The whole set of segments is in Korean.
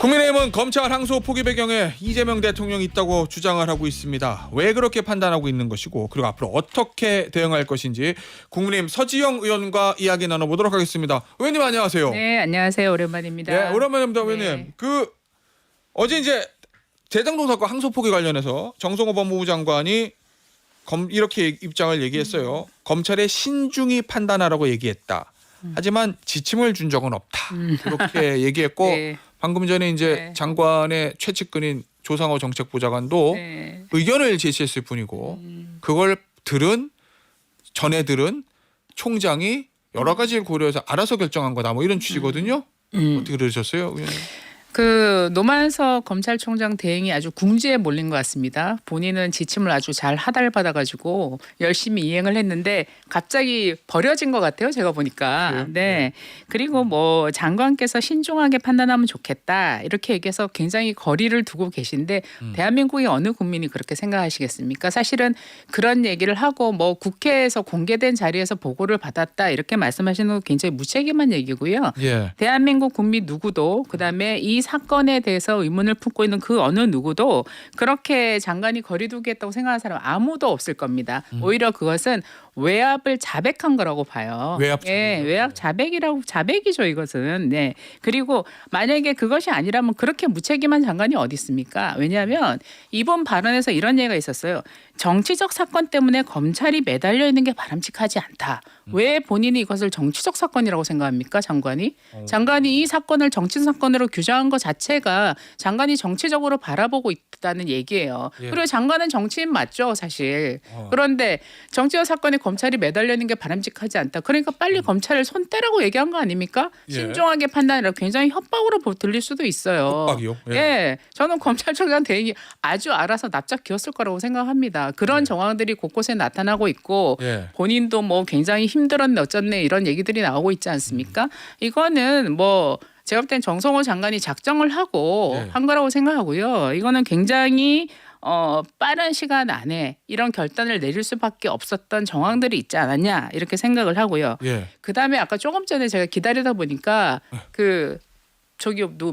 국민의힘은 검찰 항소 포기 배경에 이재명 대통령이 있다고 주장을 하고 있습니다. 왜 그렇게 판단하고 있는 것이고 그리고 앞으로 어떻게 대응할 것인지 국민의힘 서지영 의원과 이야기 나눠보도록 하겠습니다. 의원님 안녕하세요. 네, 안녕하세요. 오랜만입니다. 네, 오랜만입니다, 의원님. 네. 어제 이제 대장동 사건 항소 포기 관련해서 정성호 법무부 장관이 이렇게 입장을 얘기했어요. 검찰의 신중히 판단하라고 얘기했다. 하지만 지침을 준 적은 없다. 이렇게 얘기했고 네. 방금 전에 이제 네. 장관의 최측근인 조상호 정책보좌관도 네. 의견을 제시했을 뿐이고 그걸 전에 들은 총장이 여러 가지를 고려해서 알아서 결정한 거다. 뭐 이런 취지거든요. 어떻게 들으셨어요, 의원님? 그 노만석 검찰총장 대행이 아주 궁지에 몰린 것 같습니다. 본인은 지침을 아주 잘 하달받아가지고 열심히 이행을 했는데 갑자기 버려진 것 같아요. 제가 보니까. 네. 그리고 뭐 장관께서 신중하게 판단하면 좋겠다 이렇게 얘기해서 굉장히 거리를 두고 계신데 대한민국의 어느 국민이 그렇게 생각하시겠습니까? 사실은 그런 얘기를 하고 뭐 국회에서 공개된 자리에서 보고를 받았다 이렇게 말씀하시는 건 굉장히 무책임한 얘기고요. 예. 대한민국 국민 누구도 그다음에 이 사건에 대해서 의문을 품고 있는 그 어느 누구도 그렇게 장관이 거리두기 했다고 생각하는 사람 아무도 없을 겁니다. 오히려 그것은 외압을 자백한 거라고 봐요. 외압 자백. 예, 외압 자백이죠 이것은. 네. 그리고 만약에 그것이 아니라면 그렇게 무책임한 장관이 어디 있습니까? 왜냐하면 이번 발언에서 이런 얘기가 있었어요. 정치적 사건 때문에 검찰이 매달려 있는 게 바람직하지 않다. 왜 본인이 이것을 정치적 사건이라고 생각합니까, 장관이? 장관이 이 사건을 정치 사건으로 규정한 것 자체가 장관이 정치적으로 바라보고 있다는 얘기예요. 예. 그리고 장관은 정치인 맞죠, 사실. 그런데 정치적 사건에 검찰이 매달려 있는 게 바람직하지 않다. 그러니까 빨리 검찰을 손 떼라고 얘기한 거 아닙니까? 예. 신중하게 판단하라. 굉장히 협박으로 들릴 수도 있어요. 협박이요? 예. 예, 저는 검찰총장 대행이 아주 알아서 납작 기었을 거라고 생각합니다. 그런 정황들이 곳곳에 나타나고 있고 예. 본인도 뭐 굉장히 힘들었네 어쩌네 이런 얘기들이 나오고 있지 않습니까? 이거는 뭐 제가 볼 땐 정성호 장관이 작정을 하고 네. 한 거라고 생각하고요. 이거는 굉장히 빠른 시간 안에 이런 결단을 내릴 수밖에 없었던 정황들이 있지 않았냐 이렇게 생각을 하고요. 예. 그다음에 아까 조금 전에 제가 기다리다 보니까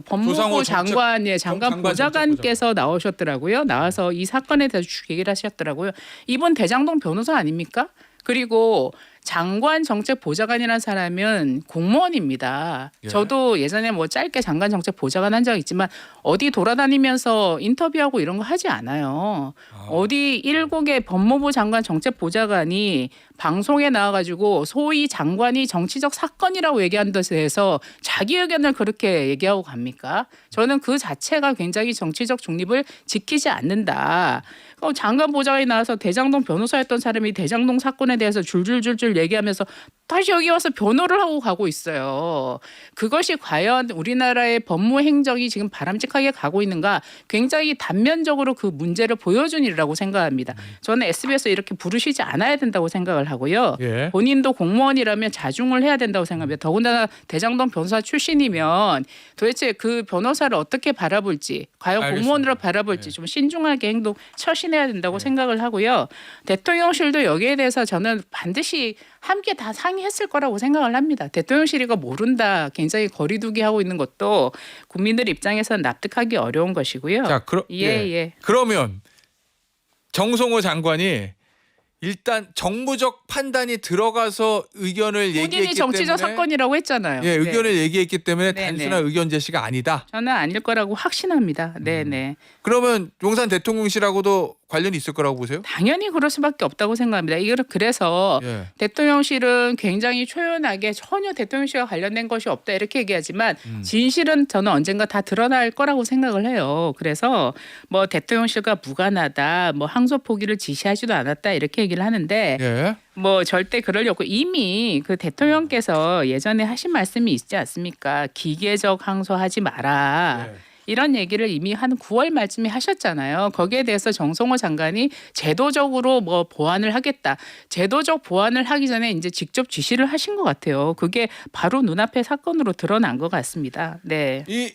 법무부 조상호 장관 장관 보좌관께서 나오셨더라고요. 나와서 이 사건에 대해서 쭉 얘기를 하셨더라고요. 이번 대장동 변호사 아닙니까? 그리고 장관 정책 보좌관이라는 사람은 공무원입니다. 예. 저도 예전에 뭐 짧게 장관 정책 보좌관 한 적 있지만 어디 돌아다니면서 인터뷰하고 이런 거 하지 않아요. 어디 일국의 법무부 장관 정책 보좌관이 방송에 나와가지고 소위 장관이 정치적 사건이라고 얘기한 것에 대해서 자기 의견을 그렇게 얘기하고 갑니까? 저는 그 자체가 굉장히 정치적 중립을 지키지 않는다. 장관 보좌관이 나와서 대장동 변호사였던 사람이 대장동 사건에 대해서 줄줄줄줄 얘기하면서 다시 여기 와서 변호를 하고 가고 있어요. 그것이 과연 우리나라의 법무 행정이 지금 바람직하게 가고 있는가 굉장히 단면적으로 그 문제를 보여준 일이라고 생각합니다. 저는 SBS 이렇게 부르시지 않아야 된다고 생각을 하고요. 예. 본인도 공무원이라면 자중을 해야 된다고 생각합니다. 더군다나 대장동 변호사 출신이면 도대체 그 변호사를 어떻게 바라볼지 과연 알겠습니다. 공무원으로 바라볼지 좀 신중하게 처신해야 된다고 생각을 하고요. 대통령실도 여기에 대해서 저는 반드시 함께 다 상의했을 거라고 생각을 합니다. 대통령실이 이거 모른다 굉장히 거리두기 하고 있는 것도 국민들 입장에서는 납득하기 어려운 것이고요. 자, 예. 그러면 정성호 장관이 일단 정무적 판단이 들어가서 의견을 얘기했기 본인이 정치적 때문에 사건이라고 했잖아요. 예, 의견을 네. 얘기했기 때문에 네, 단순한 의견 제시가 아니다. 저는 아닐 거라고 확신합니다. 네네. 그러면 용산 대통령실하고도 관련이 있을 거라고 보세요? 당연히 그럴 수밖에 없다고 생각합니다. 이걸 그래서 예. 대통령실은 굉장히 초연하게 전혀 대통령실과 관련된 것이 없다 이렇게 얘기하지만 진실은 저는 언젠가 다 드러날 거라고 생각을 해요. 그래서 뭐 대통령실과 무관하다, 뭐 항소 포기를 지시하지도 않았다 이렇게 얘기를 하는데 예. 뭐 절대 그러려고 이미 그 대통령께서 예전에 하신 말씀이 있지 않습니까? 기계적 항소하지 마라. 예. 이런 얘기를 이미 한 9월 말쯤에 하셨잖아요. 거기에 대해서 정성호 장관이 제도적으로 뭐 보완을 하겠다. 제도적 보완을 하기 전에 이제 직접 지시를 하신 것 같아요. 그게 바로 눈앞의 사건으로 드러난 것 같습니다. 네. 이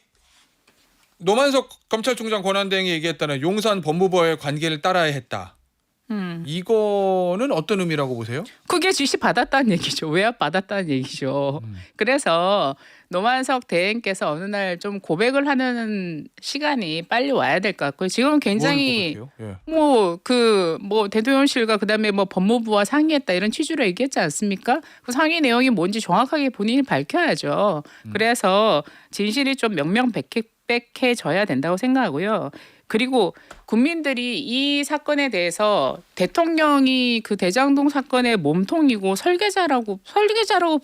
노만석 검찰총장 권한대행이 얘기했다는 용산 법무부와의 관계를 따라야 했다. 이거는 어떤 의미라고 보세요? 그게 지시 받았다는 얘기죠. 외압 받았다는 얘기죠. 그래서 노만석 대행께서 어느 날 좀 고백을 하는 시간이 빨리 와야 될 것 같고요. 지금 굉장히 뭘 고백해요? 예. 뭐 대통령실과 그다음에 뭐 법무부와 상의했다 이런 취지로 얘기했지 않습니까? 그 상의 내용이 뭔지 정확하게 본인이 밝혀야죠. 그래서 진실이 좀 명명백백해져야 된다고 생각하고요. 그리고 국민들이 이 사건에 대해서 대통령이 그 대장동 사건의 몸통이고 설계자라고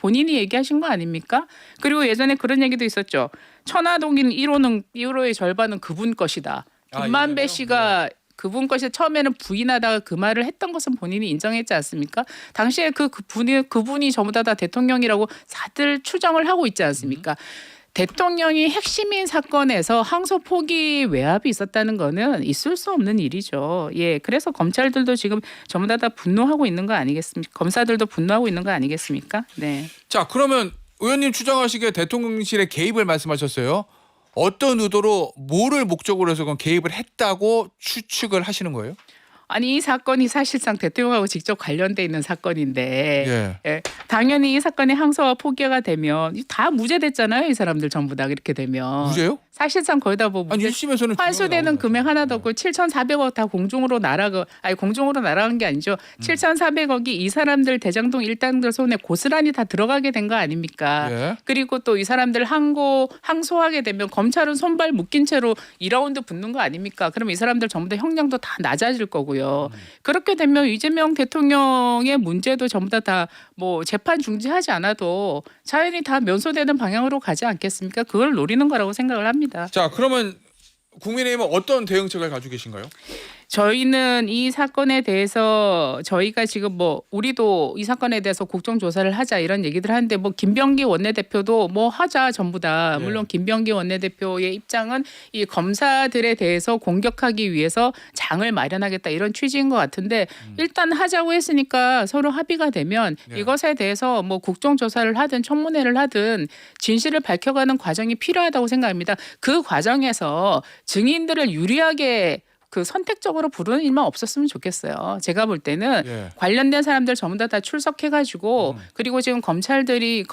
본인이 얘기하신 거 아닙니까? 그리고 예전에 그런 얘기도 있었죠. 천화동인 1호의 절반은 그분 것이다. 김만배 이거요? 씨가 그분 것이 처음에는 부인하다가 그 말을 했던 것은 본인이 인정했지 않습니까? 당시에 그분이 전부 다 대통령이라고 다들 추정을 하고 있지 않습니까? 대통령이 핵심인 사건에서 항소 포기 외압이 있었다는 거는 있을 수 없는 일이죠. 예, 그래서 검찰들도 지금 전부 다 분노하고 있는 거 아니겠습니까? 검사들도 분노하고 있는 거 아니겠습니까? 네. 자, 그러면 의원님 추정하시기에 대통령실의 개입을 말씀하셨어요. 어떤 의도로 뭐를 목적으로 해서 그건 개입을 했다고 추측을 하시는 거예요? 아니 이 사건이 사실상 대통령하고 직접 관련돼 있는 사건인데 예, 당연히 이 사건이 항소와 포기가 되면 다 무죄됐잖아요. 이 사람들 전부 다 그렇게 되면. 무죄요? 사실상 거의 다 뭐 아니 1심에서는 환수되는 금액 하나도 없고 7,400억 다 공중으로 날아간 게 아니죠. 7,400억이 이 사람들 대장동 일당들 손에 고스란히 다 들어가게 된 거 아닙니까? 예. 그리고 또 이 사람들 항소하게 되면 검찰은 손발 묶인 채로 2라운드 붙는 거 아닙니까? 그럼 이 사람들 전부 다 형량도 다 낮아질 거고요. 그렇게 되면 이재명 대통령의 문제도 전부 다 뭐 재판 중지하지 않아도 자연히 다 면소되는 방향으로 가지 않겠습니까? 그걸 노리는 거라고 생각을 합니다. 자, 그러면 국민의힘은 어떤 대응책을 가지고 계신가요? 저희는 이 사건에 대해서 저희가 지금 뭐 우리도 이 사건에 대해서 국정조사를 하자 이런 얘기들 하는데 뭐 김병기 원내대표도 뭐 하자 전부 다 네. 물론 김병기 원내대표의 입장은 이 검사들에 대해서 공격하기 위해서 장을 마련하겠다 이런 취지인 것 같은데 일단 하자고 했으니까 서로 합의가 되면 네. 이것에 대해서 뭐 국정조사를 하든 청문회를 하든 진실을 밝혀가는 과정이 필요하다고 생각합니다. 그 과정에서 증인들을 유리하게 그 선택적으로 부르는 일만 없었으면 좋겠어요. 제가 볼 때는 예. 관련된 사람들 전부 다 출석해가지고 그리고 지금 검사들이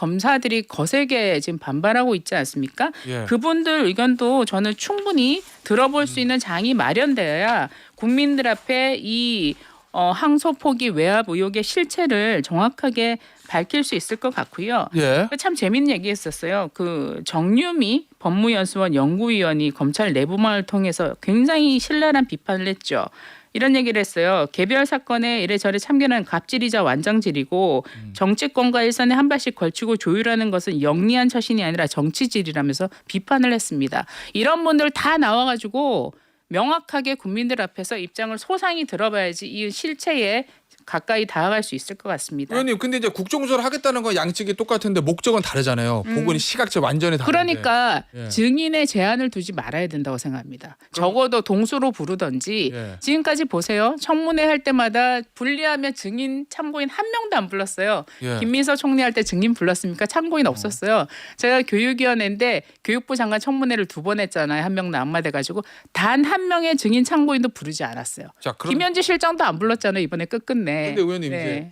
거세게 지금 반발하고 있지 않습니까? 예. 그분들 의견도 저는 충분히 들어볼 수 있는 장이 마련되어야 국민들 앞에 이 항소 포기 외압 의혹의 실체를 정확하게 밝힐 수 있을 것 같고요. 예. 참 재밌는 얘기했었어요. 그 정유미 법무연수원 연구위원이 검찰 내부망을 통해서 굉장히 신랄한 비판을 했죠. 이런 얘기를 했어요. 개별 사건에 이래저래 참견한 갑질이자 완장질이고 정치권과 일선에 한 발씩 걸치고 조율하는 것은 영리한 처신이 아니라 정치질이라면서 비판을 했습니다. 이런 분들 다 나와가지고 명확하게 국민들 앞에서 입장을 소상히 들어봐야지 이 실체에 가까이 다가갈 수 있을 것 같습니다. 의원님, 근데 이제 국정조사를 하겠다는 건 양측이 똑같은데 목적은 다르잖아요. 보고는 시각적 완전히 다른데. 그러니까 예. 증인의 제한을 두지 말아야 된다고 생각합니다. 적어도 동수로 부르든지 예. 지금까지 보세요. 청문회 할 때마다 분리하면 증인 참고인 한 명도 안 불렀어요. 예. 김민서 총리 할 때 증인 불렀습니까? 참고인 없었어요. 제가 교육위원회인데 교육부 장관 청문회를 2번 했잖아요. 한 명도 안 맞아가지고 단 한 명의 증인 참고인도 부르지 않았어요. 자, 그럼 김현지 실장도 안 불렀잖아요. 이번에 끝끝내. 근데 의원님 이제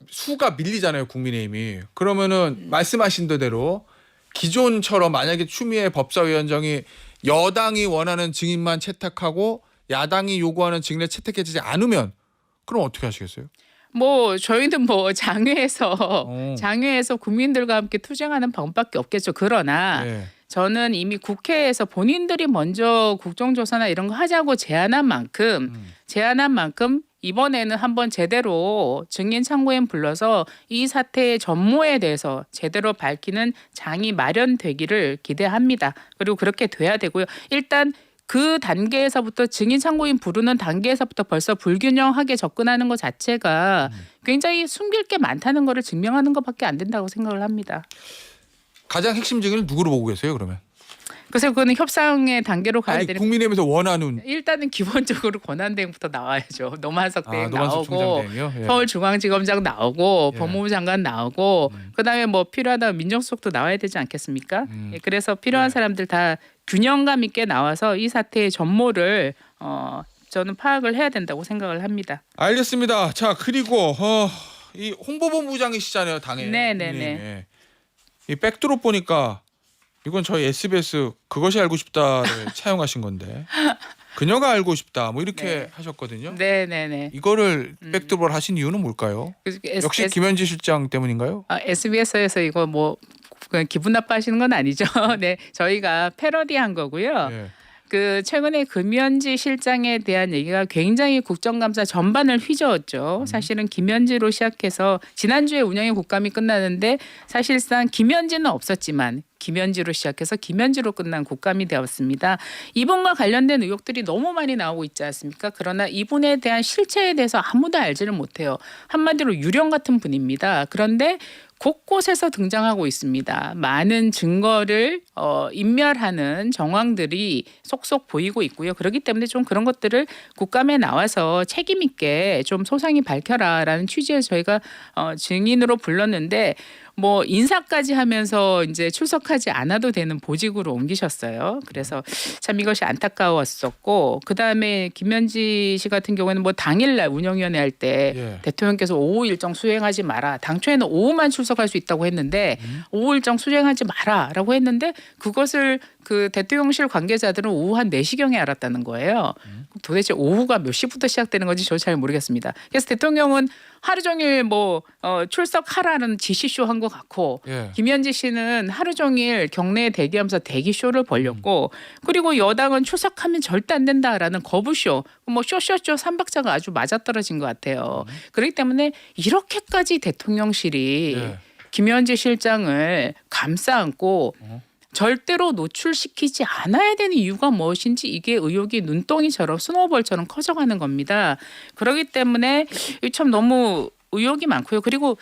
수가 밀리잖아요, 국민의힘이. 그러면은 말씀하신 대로 기존처럼 만약에 추미애 법사위원장이 여당이 원하는 증인만 채택하고 야당이 요구하는 증인을 채택해주지 않으면 그럼 어떻게 하시겠어요? 뭐 저희는 뭐 장외에서 어. 국민들과 함께 투쟁하는 방법밖에 없겠죠. 그러나 네. 저는 이미 국회에서 본인들이 먼저 국정조사나 이런 거 하자고 제안한 만큼 이번에는 한번 제대로 증인 참고인 불러서 이 사태의 전모에 대해서 제대로 밝히는 장이 마련되기를 기대합니다. 그리고 그렇게 돼야 되고요. 일단 그 단계에서부터 증인 참고인 부르는 단계에서부터 벌써 불균형하게 접근하는 것 자체가 굉장히 숨길 게 많다는 것을 증명하는 것밖에 안 된다고 생각을 합니다. 가장 핵심 증인을 누구로 보고 계세요, 그러면? 그래서 그거는 협상의 단계로 가야 아니, 되는. 국민의힘에서 원하는 일단은 기본적으로 권한대행부터 나와야죠. 노만석 대행 노만석 나오고 총장대행이요? 예. 서울중앙지검장 나오고 예. 법무부 장관 나오고 그다음에 뭐 필요하다면 민정수석도 나와야 되지 않겠습니까? 예, 그래서 필요한 네. 사람들 다 균형감 있게 나와서 이 사태의 전모를 저는 파악을 해야 된다고 생각을 합니다. 알겠습니다. 자, 그리고 이 홍보본부장이시잖아요, 당에. 네네네. 국민의힘에. 이 백드롭 보니까 이건 저희 SBS 그것이 알고 싶다를 차용하신 건데 그녀가 알고 싶다 뭐 이렇게 네. 하셨거든요. 네네네. 이거를 백드롭을 하신 이유는 뭘까요? 역시 김현지 실장 때문인가요? SBS에서 이거 뭐 그냥 기분 나빠하시는 건 아니죠. 네, 저희가 패러디한 거고요. 예. 그 최근에 금연지 실장에 대한 얘기가 굉장히 국정감사 전반을 휘저었죠. 사실은 김연지로 시작해서 지난주에 운영의 국감이 끝나는데 사실상 김연지는 없었지만 김연지로 시작해서 김연지로 끝난 국감이 되었습니다. 이분과 관련된 의혹들이 너무 많이 나오고 있지 않습니까? 그러나 이분에 대한 실체에 대해서 아무도 알지를 못해요. 한마디로 유령 같은 분입니다. 그런데 곳곳에서 등장하고 있습니다. 많은 증거를 인멸하는 정황들이 속속 보이고 있고요. 그렇기 때문에 좀 그런 것들을 국감에 나와서 책임 있게 좀 소상히 밝혀라라는 취지에서 저희가 증인으로 불렀는데 뭐 인사까지 하면서 이제 출석하지 않아도 되는 보직으로 옮기셨어요. 그래서 참 이것이 안타까웠었고 그다음에 김현지 씨 같은 경우에는 뭐 당일날 운영위원회 할 때 예. 대통령께서 오후 일정 수행하지 마라. 당초에는 오후만 출석할 수 있다고 했는데 오후 일정 수행하지 마라라고 했는데 그것을 그 대통령실 관계자들은 오후 한 4시경에 알았다는 거예요. 도대체 오후가 몇 시부터 시작되는 건지 저 잘 모르겠습니다. 그래서 대통령은 하루 종일 뭐 출석하라는 지시쇼 한 것 같고 예. 김현지 씨는 하루 종일 경내에 대기하면서 대기쇼를 벌였고 그리고 여당은 출석하면 절대 안 된다라는 거부쇼 뭐 쇼쇼쇼 3박자가 아주 맞아떨어진 것 같아요. 그렇기 때문에 이렇게까지 대통령실이 예. 김현지 실장을 감싸 안고 절대로 노출시키지 않아야 되는 이유가 무엇인지 이게 의혹이 눈덩이처럼 스노우볼처럼 커져가는 겁니다. 그렇기 때문에 참 너무 의혹이 많고요. 그리고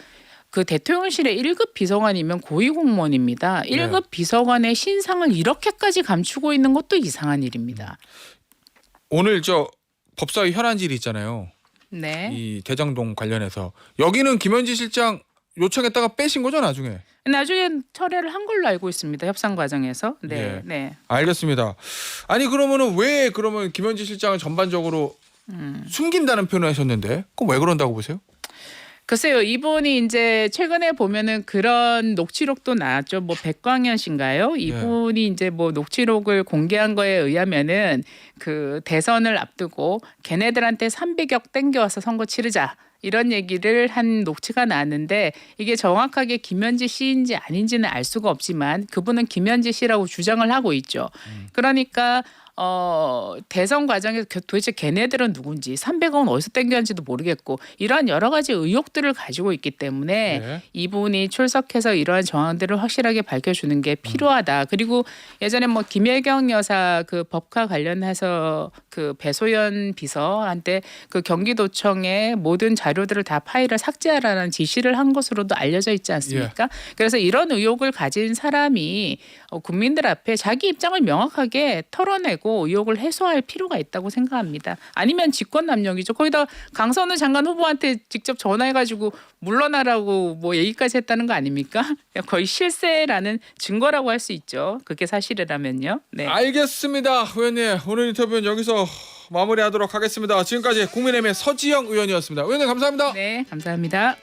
그 대통령실의 1급 비서관이면 고위공무원입니다. 1급 비서관의 신상을 이렇게까지 감추고 있는 것도 이상한 일입니다. 오늘 저 법사위 현안질이 있잖아요. 네. 이 대장동 관련해서 여기는 김현지 실장 요청했다가 빼신 거죠 나중에? 나중에 철회를 한 걸로 알고 있습니다. 협상 과정에서. 네. 예. 네. 알겠습니다. 아니 그러면은 왜 그러면 김현지 실장을 전반적으로 숨긴다는 표현을 하셨는데 그럼 왜 그런다고 보세요? 글쎄요, 이분이 이제 최근에 보면은 그런 녹취록도 나왔죠. 뭐 백광현 씨인가요? 이분이 이제 뭐 녹취록을 공개한 거에 의하면은 그 대선을 앞두고 걔네들한테 300억 땡겨와서 선거 치르자. 이런 얘기를 한 녹취가 나왔는데 이게 정확하게 김현지 씨인지 아닌지는 알 수가 없지만 그분은 김현지 씨라고 주장을 하고 있죠. 그러니까 대선 과정에서 도대체 걔네들은 누군지 300억은 어디서 땡겼는지도 모르겠고 이러한 여러 가지 의혹들을 가지고 있기 때문에 네. 이분이 출석해서 이러한 정황들을 확실하게 밝혀주는 게 필요하다. 그리고 예전에 뭐 김혜경 여사 그 법과 관련해서 그 배소연 비서한테 그 경기도청에 모든 자료들을 다 파일을 삭제하라는 지시를 한 것으로도 알려져 있지 않습니까? 그래서 이런 의혹을 가진 사람이 국민들 앞에 자기 입장을 명확하게 털어내고 의혹을 해소할 필요가 있다고 생각합니다. 아니면 직권남용이죠. 거기다 강선우 장관 후보한테 직접 전화해가지고 물러나라고 뭐 얘기까지 했다는 거 아닙니까? 거의 실세라는 증거라고 할 수 있죠. 그게 사실이라면요. 네. 알겠습니다. 의원님 오늘 인터뷰는 여기서 마무리하도록 하겠습니다. 지금까지 국민의힘의 서지영 의원이었습니다. 의원님 감사합니다. 네, 감사합니다.